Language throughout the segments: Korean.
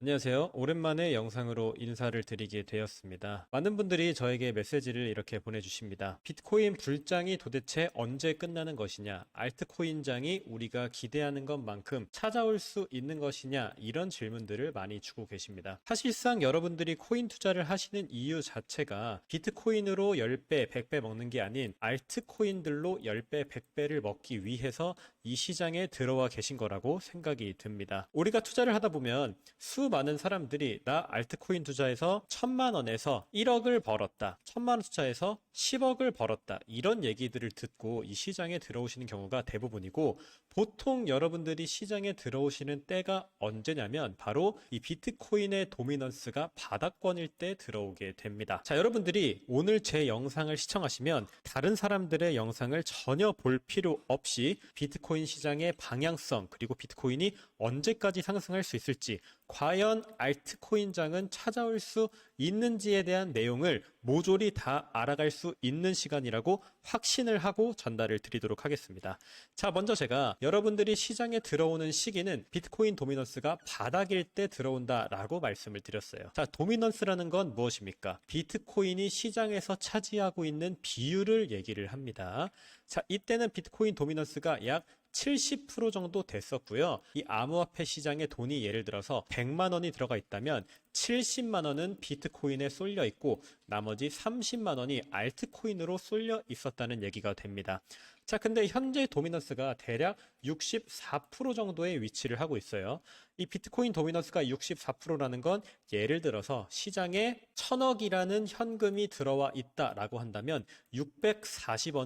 안녕하세요. 오랜만에 영상으로 인사를 드리게 되었습니다. 많은 분들이 저에게 메시지를 이렇게 보내주십니다. 비트코인 불장이 도대체 언제 끝나는 것이냐? 알트코인장이 우리가 기대하는 것만큼 찾아올 수 있는 것이냐? 이런 질문들을 많이 주고 계십니다. 사실상 여러분들이 코인 투자를 하시는 이유 자체가 비트코인으로 10배, 100배 먹는 게 아닌 알트코인들로 10배, 100배를 먹기 위해서 이 시장에 들어와 계신 거라고 생각이 듭니다. 우리가 투자를 하다 보면 수많은 사람들이 나 알트코인 투자해서 1,000만 원에서 1억을 벌었다. 1,000만 원 투자해서 10억을 벌었다. 이런 얘기들을 듣고 이 시장에 들어오시는 경우가 대부분이고, 보통 여러분들이 시장에 들어오시는 때가 언제냐면 바로 이 비트코인의 도미넌스가 바닥권일 때 들어오게 됩니다. 자, 여러분들이 오늘 제 영상을 시청하시면 다른 사람들의 영상을 전혀 볼 필요 없이 비트코인 시장의 방향성, 그리고 비트코인이 언제까지 상승할 수 있을지, 과연 알트코인장은 찾아올 수 있는지에 대한 내용을 모조리 다 알아갈 수 있는 시간이라고 확신을 하고 전달을 드리도록 하겠습니다. 자, 먼저 제가 여러분들이 시장에 들어오는 시기는 비트코인 도미넌스가 바닥일 때 들어온다라고 말씀을 드렸어요. 자, 도미넌스라는 건 무엇입니까? 비트코인이 시장에서 차지하고 있는 비율을 얘기를 합니다. 자, 이때는 비트코인 도미넌스가 약 70% 정도 됐었고요. 이 암호화폐 시장에 돈이 예를 들어서 100만 원이 들어가 있다면 70만 원은 비트코인에 쏠려 있고 나머지 30만 원이 알트코인으로 쏠려 있었다는 얘기가 됩니다. 자, 근데 현재 도미넌스가 대략 64% 정도의 위치를 하고 있어요. 이 비트코인 도미넌스가 64%라는 건 예를 들어서 시장에 1,000억이라는 현금이 들어와 있다라고 한다면 640억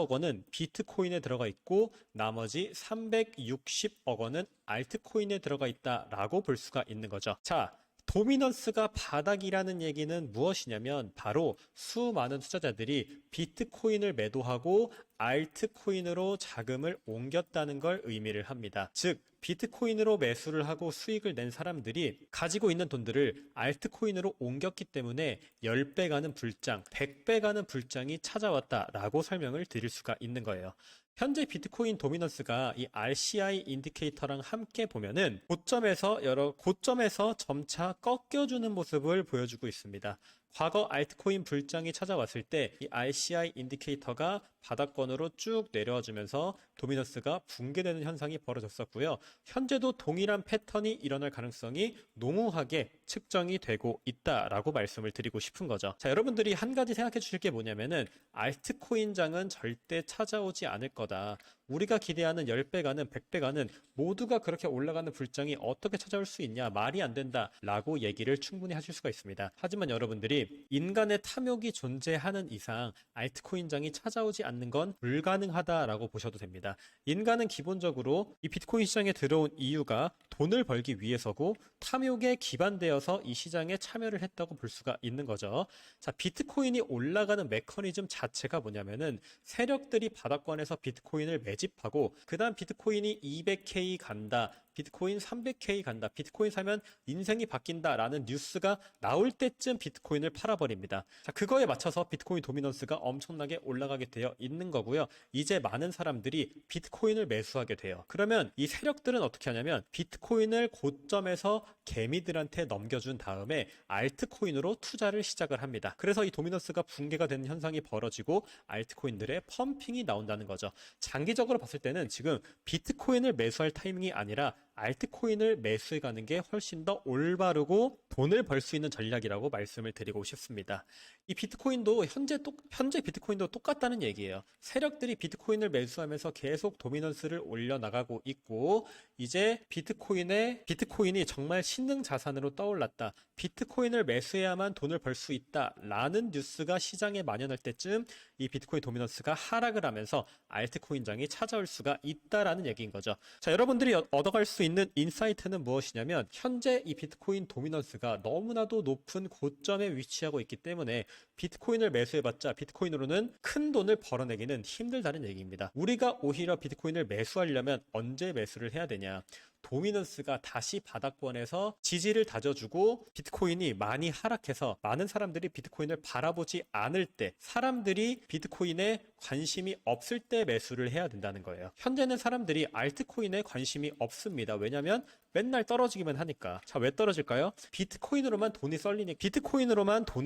원은 비트코인에 들어가 있고 나머지 360억 원은 알트코인에 들어가 있다라고 볼 수가 있는 거죠. 자, 도미넌스가 바닥이라는 얘기는 무엇이냐면 바로 수많은 투자자들이 비트코인을 매도하고 알트코인으로 자금을 옮겼다는 걸 의미를 합니다. 즉, 비트코인으로 매수를 하고 수익을 낸 사람들이 가지고 있는 돈들을 알트코인으로 옮겼기 때문에 10배 가는 불장, 100배 가는 불장이 찾아왔다라고 설명을 드릴 수가 있는 거예요. 현재 비트코인 도미넌스가 이 RCI 인디케이터랑 함께 보면은 고점에서 점차 꺾여주는 모습을 보여주고 있습니다. 과거 알트코인 불장이 찾아왔을 때 이 RCI 인디케이터가 바닥권으로 쭉 내려와주면서 도미넌스가 붕괴되는 현상이 벌어졌었고요. 현재도 동일한 패턴이 일어날 가능성이 농후하게 측정이 되고 있다라고 말씀을 드리고 싶은 거죠. 자, 여러분들이 한 가지 생각해 주실 게 뭐냐면은 알트코인장은 절대 찾아오지 않을 거다. 우리가 기대하는 10배 가는 100배 가는 모두가 그렇게 올라가는 불장이 어떻게 찾아올 수 있냐, 말이 안 된다 라고 얘기를 충분히 하실 수가 있습니다. 하지만 여러분들이 인간의 탐욕이 존재하는 이상 알트코인장이 찾아오지 않는 건 불가능하다라고 보셔도 됩니다. 인간은 기본적으로 이 비트코인 시장에 들어온 이유가 돈을 벌기 위해서고 탐욕에 기반되어서 이 시장에 참여를 했다고 볼 수가 있는 거죠. 자, 비트코인이 올라가는 메커니즘 자체가 뭐냐면은 세력들이 바닥권에서 비트코인을 매집하고 그 다음 비트코인이 200K 간다, 비트코인 300K 간다, 비트코인 사면 인생이 바뀐다라는 뉴스가 나올 때쯤 비트코인을 팔아버립니다. 자, 그거에 맞춰서 비트코인 도미넌스가 엄청나게 올라가게 되어 있는 거고요. 이제 많은 사람들이 비트코인을 매수하게 돼요. 그러면 이 세력들은 어떻게 하냐면 비트코인을 고점에서 개미들한테 넘겨준 다음에 알트코인으로 투자를 시작을 합니다. 그래서 이 도미넌스가 붕괴가 되는 현상이 벌어지고 알트코인들의 펌핑이 나온다는 거죠. 장기적으로 봤을 때는 지금 비트코인을 매수할 타이밍이 아니라 알트코인을 매수해가는 게 훨씬 더 올바르고 돈을 벌 수 있는 전략이라고 말씀을 드리고 싶습니다. 이 비트코인도 현재 비트코인도 똑같다는 얘기예요. 세력들이 비트코인을 매수하면서 계속 도미넌스를 올려나가고 있고, 이제 비트코인이 정말 신능 자산으로 떠올랐다, 비트코인을 매수해야만 돈을 벌 수 있다라는 뉴스가 시장에 만연할 때쯤 이 비트코인 도미넌스가 하락을 하면서 알트코인장이 찾아올 수가 있다라는 얘기인 거죠. 자, 여러분들이 얻어갈 수 있는 인사이트는 무엇이냐면 현재 이 비트코인 도미넌스가 너무나도 높은 고점에 위치하고 있기 때문에 비트코인을 매수해봤자 비트코인으로는 큰 돈을 벌어내기는 힘들다는 얘기입니다. 우리가 오히려 비트코인을 매수하려면 언제 매수를 해야 되냐? 도미넌스가 다시 바닥권에서 지지를 다져주고 비트코인이 많이 하락해서 많은 사람들이 비트코인을 바라보지 않을 때, 사람들이 비트코인에 관심이 없을 때 매수를 해야 된다는 거예요. 현재는 사람들이 알트코인에 관심이 없습니다. 왜냐면 맨날 떨어지기만 하니까. 자, 왜 떨어질까요? 비트코인으로만 돈이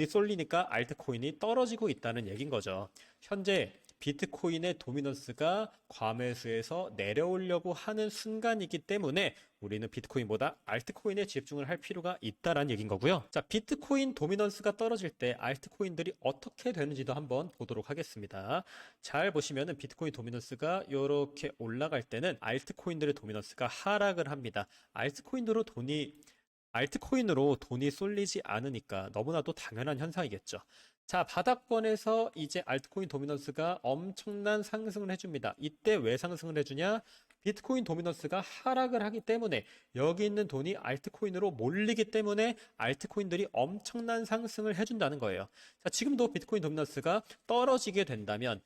쏠리니까 알트코인이 떨어지고 있다는 얘긴 거죠. 현재 비트코인의 도미넌스가 과매수에서 내려오려고 하는 순간이기 때문에 우리는 비트코인보다 알트코인에 집중을 할 필요가 있다라는 얘기인 거고요. 자, 비트코인 도미넌스가 떨어질 때 알트코인들이 어떻게 되는지도 한번 보도록 하겠습니다. 잘 보시면은 비트코인 도미넌스가 이렇게 올라갈 때는 알트코인들의 도미넌스가 하락을 합니다. 알트코인으로 돈이 쏠리지 않으니까 너무나도 당연한 현상이겠죠. 자, 바닥권에서 이제 알트코인 도미넌스가 엄청난 상승을 해줍니다. 이때 왜 상승을 해주냐? 비트코인 도미넌스가 하락을 하기 때문에 여기 있는 돈이 알트코인으로 몰리기 때문에 알트코인들이 엄청난 상승을 해준다는 거예요. 자, 지금도 비트코인 도미넌스가 떨어지게 된다면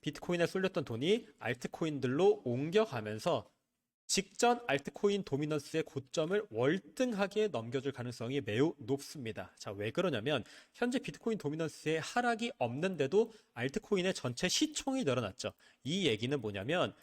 비트코인에 쏠렸던 돈이 알트코인들로 옮겨가면서 직전 알트코인 도미넌스의 고점을 월등하게 넘겨줄 가능성이 매우 높습니다. 자, 왜 그러냐면 현재 비트코인 도미넌스의 하락이 없는데도 알트코인의 전체 시총이 늘어났죠. 이 얘기는 뭐냐면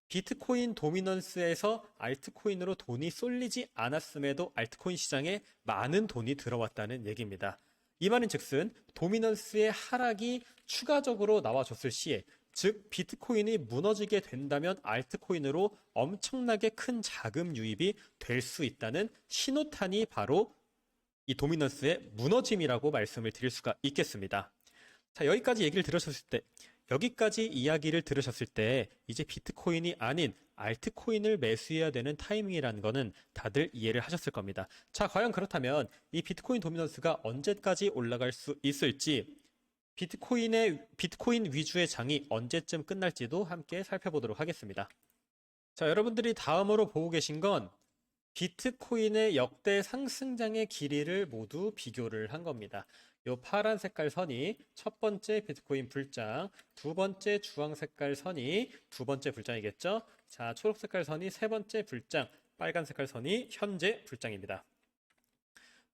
비트코인 도미넌스에서 알트코인으로 돈이 쏠리지 않았음에도 알트코인 시장에 많은 돈이 들어왔다는 얘기입니다. 이 말인 즉슨 도미넌스의 하락이 추가적으로 나와줬을 시에, 즉 비트코인이 무너지게 된다면 알트코인으로 엄청나게 큰 자금 유입이 될 수 있다는 신호탄이 바로 이 도미넌스의 무너짐이라고 말씀을 드릴 수가 있겠습니다. 자, 여기까지 이야기를 들으셨을 때 이제 비트코인이 아닌 알트코인을 매수해야 되는 타이밍이라는 거는 다들 이해를 하셨을 겁니다. 자, 과연 그렇다면 이 비트코인 도미넌스가 언제까지 올라갈 수 있을지, 비트코인 위주의 장이 언제쯤 끝날지도 함께 살펴보도록 하겠습니다. 자, 여러분들이 다음으로 보고 계신 건 비트코인의 역대 상승장의 길이를 모두 비교를 한 겁니다. 요 파란 색깔 선이 첫 번째 비트코인 불장, 두 번째 주황 색깔 선이 두 번째 불장이겠죠? 자, 초록 색깔 선이 세 번째 불장, 빨간 색깔 선이 현재 불장입니다.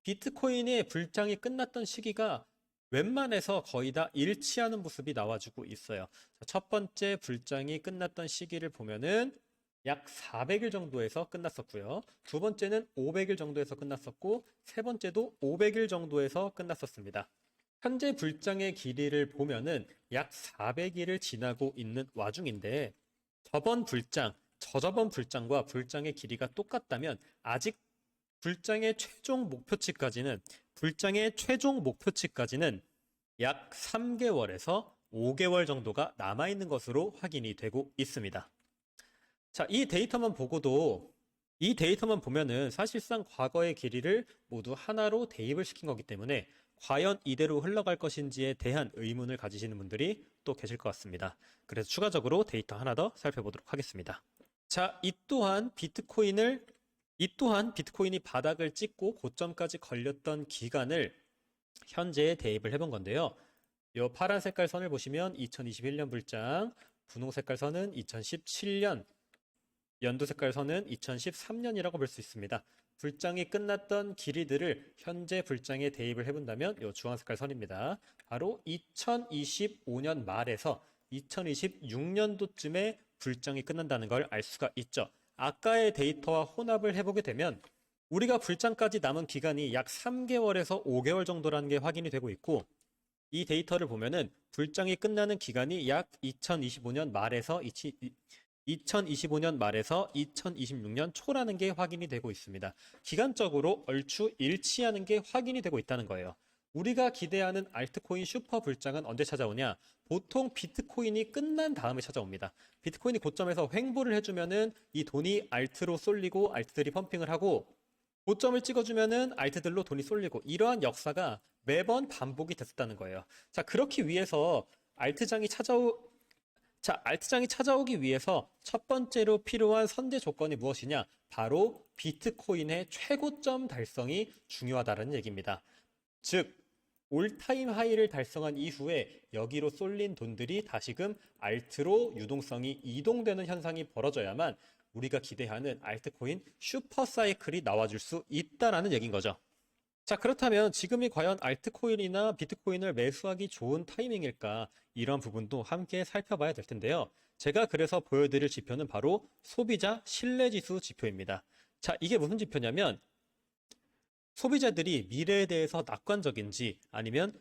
비트코인의 불장이 끝났던 시기가 웬만해서 거의 다 일치하는 모습이 나와주고 있어요. 자, 첫 번째 불장이 끝났던 시기를 보면은 약 400일 정도에서 끝났었고요. 두 번째는 500일 정도에서 끝났었고, 세 번째도 500일 정도에서 끝났었습니다. 현재 불장의 길이를 보면은 약 400일을 지나고 있는 와중인데, 저저번 불장과 불장의 길이가 똑같다면 아직 불장의 최종 목표치까지는 약 3개월에서 5개월 정도가 남아있는 것으로 확인이 되고 있습니다. 자, 이 데이터만 보면은 사실상 과거의 길이를 모두 하나로 대입을 시킨 거기 때문에 과연 이대로 흘러갈 것인지에 대한 의문을 가지시는 분들이 또 계실 것 같습니다. 그래서 추가적으로 데이터 하나 더 살펴보도록 하겠습니다. 자, 이 또한 비트코인이 바닥을 찍고 고점까지 걸렸던 기간을 현재에 대입을 해본 건데요. 이 파란 색깔 선을 보시면 2021년 불장, 분홍 색깔 선은 2017년, 연두 색깔 선은 2013년이라고 볼 수 있습니다. 불장이 끝났던 길이들을 현재 불장에 대입을 해본다면 이 주황 색깔 선입니다. 바로 2025년 말에서 2026년도쯤에 불장이 끝난다는 걸 알 수가 있죠. 아까의 데이터와 혼합을 해보게 되면 우리가 불장까지 남은 기간이 약 3개월에서 5개월 정도라는 게 확인이 되고 있고, 이 데이터를 보면은 불장이 끝나는 기간이 약 2025년 말에서 2026년 초라는 게 확인이 되고 있습니다. 기간적으로 얼추 일치하는 게 확인이 되고 있다는 거예요. 우리가 기대하는 알트코인 슈퍼 불장은 언제 찾아오냐? 보통 비트코인이 끝난 다음에 찾아옵니다. 비트코인이 고점에서 횡보를 해주면은 이 돈이 알트로 쏠리고 알트들이 펌핑을 하고, 고점을 찍어주면은 알트들로 돈이 쏠리고, 이러한 역사가 매번 반복이 됐었다는 거예요. 자, 그렇기 위해서 알트장이 찾아오기 위해서 첫 번째로 필요한 선제 조건이 무엇이냐? 바로 비트코인의 최고점 달성이 중요하다는 얘기입니다. 즉, 올타임 하이를 달성한 이후에 여기로 쏠린 돈들이 다시금 알트로 유동성이 이동되는 현상이 벌어져야만 우리가 기대하는 알트코인 슈퍼사이클이 나와줄 수 있다라는 얘기인 거죠. 자, 그렇다면 지금이 과연 알트코인이나 비트코인을 매수하기 좋은 타이밍일까? 이런 부분도 함께 살펴봐야 될 텐데요. 제가 그래서 보여드릴 지표는 바로 소비자 신뢰지수 지표입니다. 자, 이게 무슨 지표냐면 소비자들이 미래에 대해서 낙관적인지 아니면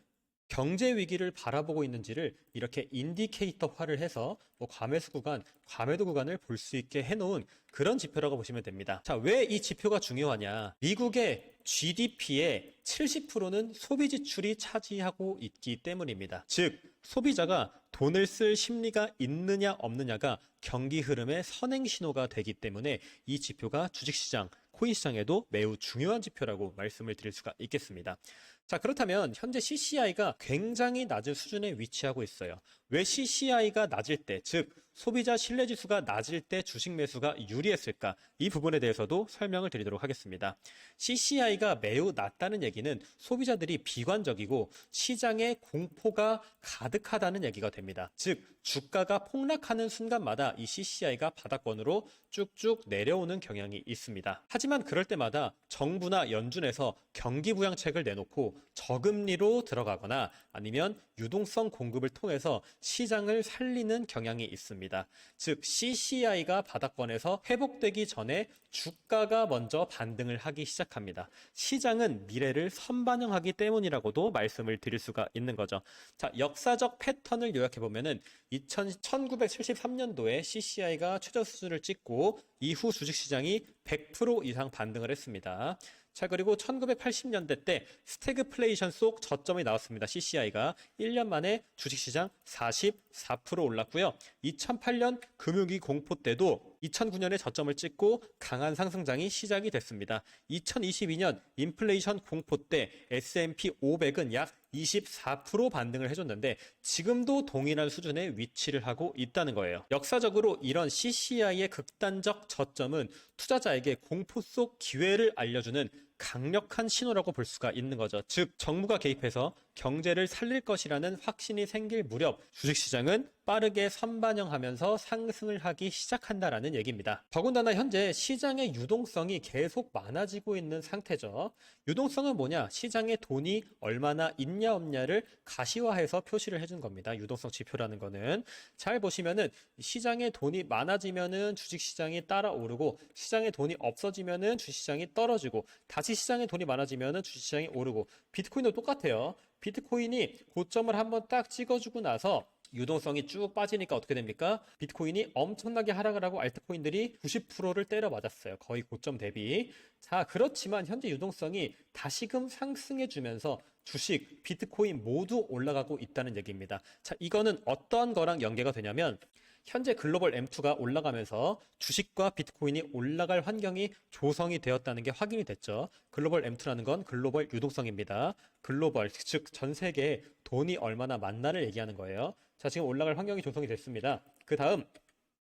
경제 위기를 바라보고 있는지를 이렇게 인디케이터화를 해서 뭐 과매수 구간, 과매도 구간을 볼 수 있게 해놓은 그런 지표라고 보시면 됩니다. 자, 왜 이 지표가 중요하냐? 미국의 GDP의 70%는 소비 지출이 차지하고 있기 때문입니다. 즉, 소비자가 돈을 쓸 심리가 있느냐 없느냐가 경기 흐름의 선행 신호가 되기 때문에 이 지표가 주식시장, 코인시장에도 매우 중요한 지표라고 말씀을 드릴 수가 있겠습니다. 자, 그렇다면 현재 CCI가 굉장히 낮은 수준에 위치하고 있어요. 왜 CCI가 낮을 때, 즉 소비자 신뢰지수가 낮을 때 주식 매수가 유리했을까? 이 부분에 대해서도 설명을 드리도록 하겠습니다. CCI가 매우 낮다는 얘기는 소비자들이 비관적이고 시장에 공포가 가득하다는 얘기가 됩니다. 즉 주가가 폭락하는 순간마다 이 CCI가 바닥권으로 쭉쭉 내려오는 경향이 있습니다. 하지만 그럴 때마다 정부나 연준에서 경기 부양책을 내놓고 저금리로 들어가거나 아니면 유동성 공급을 통해서 시장을 살리는 경향이 있습니다. 즉 CCI가 바닥권에서 회복되기 전에 주가가 먼저 반등을 하기 시작합니다. 시장은 미래를 선반영하기 때문이라고도 말씀을 드릴 수가 있는 거죠. 자, 역사적 패턴을 요약해보면은 1973년도에 CCI가 최저 수준을 찍고 이후 주식시장이 100% 이상 반등을 했습니다. 자, 그리고 1980년대 때 스태그플레이션 속 저점이 나왔습니다. CCI가 1년 만에 주식시장 44% 올랐고요. 2008년 금융위기 공포 때도 2009년에 저점을 찍고 강한 상승장이 시작이 됐습니다. 2022년 인플레이션 공포 때 S&P 500은 약 24% 반등을 해줬는데 지금도 동일한 수준에 위치를 하고 있다는 거예요. 역사적으로 이런 CCI의 극단적 저점은 투자자에게 공포 속 기회를 알려주는 강력한 신호라고 볼 수가 있는 거죠. 즉 정부가 개입해서 경제를 살릴 것이라는 확신이 생길 무렵 주식시장은 빠르게 선반영하면서 상승을 하기 시작한다라는 얘기입니다. 더군다나 현재 시장의 유동성이 계속 많아지고 있는 상태죠. 유동성은 뭐냐? 시장에 돈이 얼마나 있냐 없냐를 가시화해서 표시를 해준 겁니다. 유동성 지표라는 거는 잘 보시면은 시장에 돈이 많아지면은 주식시장이 따라 오르고 시장에 돈이 없어지면은 주식시장이 떨어지고 다시 시장에 돈이 많아지면은 주식시장이 오르고 비트코인도 똑같아요. 비트코인이 고점을 한번 딱 찍어주고 나서 유동성이 쭉 빠지니까 어떻게 됩니까? 비트코인이 엄청나게 하락을 하고 알트코인들이 90%를 때려 맞았어요. 거의 고점 대비. 자, 그렇지만 현재 유동성이 다시금 상승해주면서 주식, 비트코인 모두 올라가고 있다는 얘기입니다. 자, 이거는 어떤 거랑 연계가 되냐면 현재 글로벌 M2가 올라가면서 주식과 비트코인이 올라갈 환경이 조성이 되었다는 게 확인이 됐죠. 글로벌 M2라는 건 글로벌 유동성입니다. 글로벌, 즉 전 세계에 돈이 얼마나 많나를 얘기하는 거예요. 자, 지금 올라갈 환경이 조성이 됐습니다. 그 다음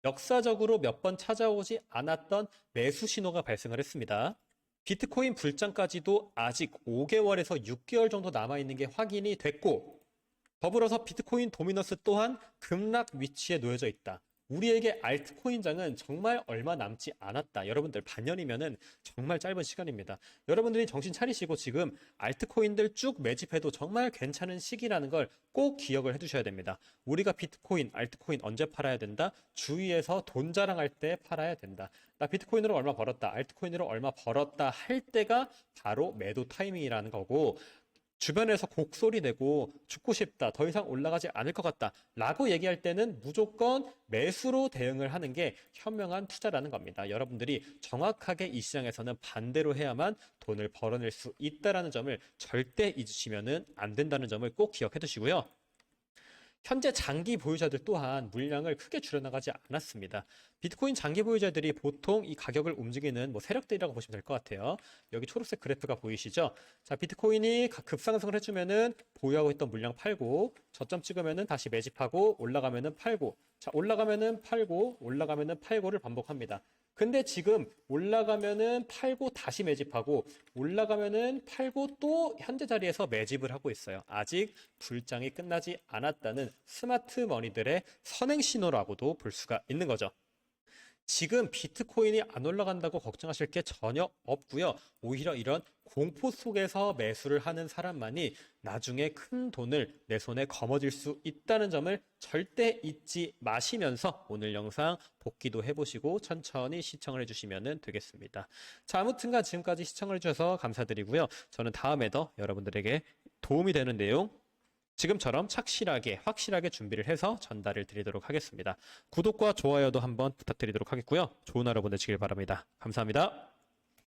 역사적으로 몇 번 찾아오지 않았던 매수 신호가 발생을 했습니다. 비트코인 불장까지도 아직 5개월에서 6개월 정도 남아있는 게 확인이 됐고 더불어서 비트코인 도미넌스 또한 급락 위치에 놓여져 있다. 우리에게 알트코인장은 정말 얼마 남지 않았다. 여러분들 반년이면은 정말 짧은 시간입니다. 여러분들이 정신 차리시고 지금 알트코인들 쭉 매집해도 정말 괜찮은 시기라는 걸 꼭 기억을 해두셔야 됩니다. 우리가 비트코인, 알트코인 언제 팔아야 된다? 주위에서 돈 자랑할 때 팔아야 된다. 나 비트코인으로 얼마 벌었다, 알트코인으로 얼마 벌었다 할 때가 바로 매도 타이밍이라는 거고 주변에서 곡소리 내고 죽고 싶다, 더 이상 올라가지 않을 것 같다 라고 얘기할 때는 무조건 매수로 대응을 하는 게 현명한 투자라는 겁니다. 여러분들이 정확하게 이 시장에서는 반대로 해야만 돈을 벌어낼 수 있다는 점을 절대 잊으시면 안 된다는 점을 꼭 기억해 두시고요. 현재 장기 보유자들 또한 물량을 크게 줄여나가지 않았습니다. 비트코인 장기 보유자들이 보통 이 가격을 움직이는 세력들이라고 보시면 될 것 같아요. 여기 초록색 그래프가 보이시죠? 자, 비트코인이 급상승을 해주면은 보유하고 있던 물량 팔고 저점 찍으면은 다시 매집하고 올라가면은 팔고 자, 올라가면은 팔고 올라가면은 팔고를 반복합니다. 근데 지금 올라가면은 팔고 다시 매집하고 올라가면은 팔고 또 현재 자리에서 매집을 하고 있어요. 아직 불장이 끝나지 않았다는 스마트 머니들의 선행 신호라고도 볼 수가 있는 거죠. 지금 비트코인이 안 올라간다고 걱정하실 게 전혀 없고요. 오히려 이런 공포 속에서 매수를 하는 사람만이 나중에 큰 돈을 내 손에 거머쥘 수 있다는 점을 절대 잊지 마시면서 오늘 영상 복기도 해보시고 천천히 시청을 해주시면 되겠습니다. 자, 아무튼간 지금까지 시청을 해주셔서 감사드리고요. 저는 다음에도 여러분들에게 도움이 되는 내용 지금처럼 착실하게 확실하게 준비를 해서 전달을 드리도록 하겠습니다. 구독과 좋아요도 한번 부탁드리도록 하겠고요. 좋은 하루 보내시길 바랍니다. 감사합니다.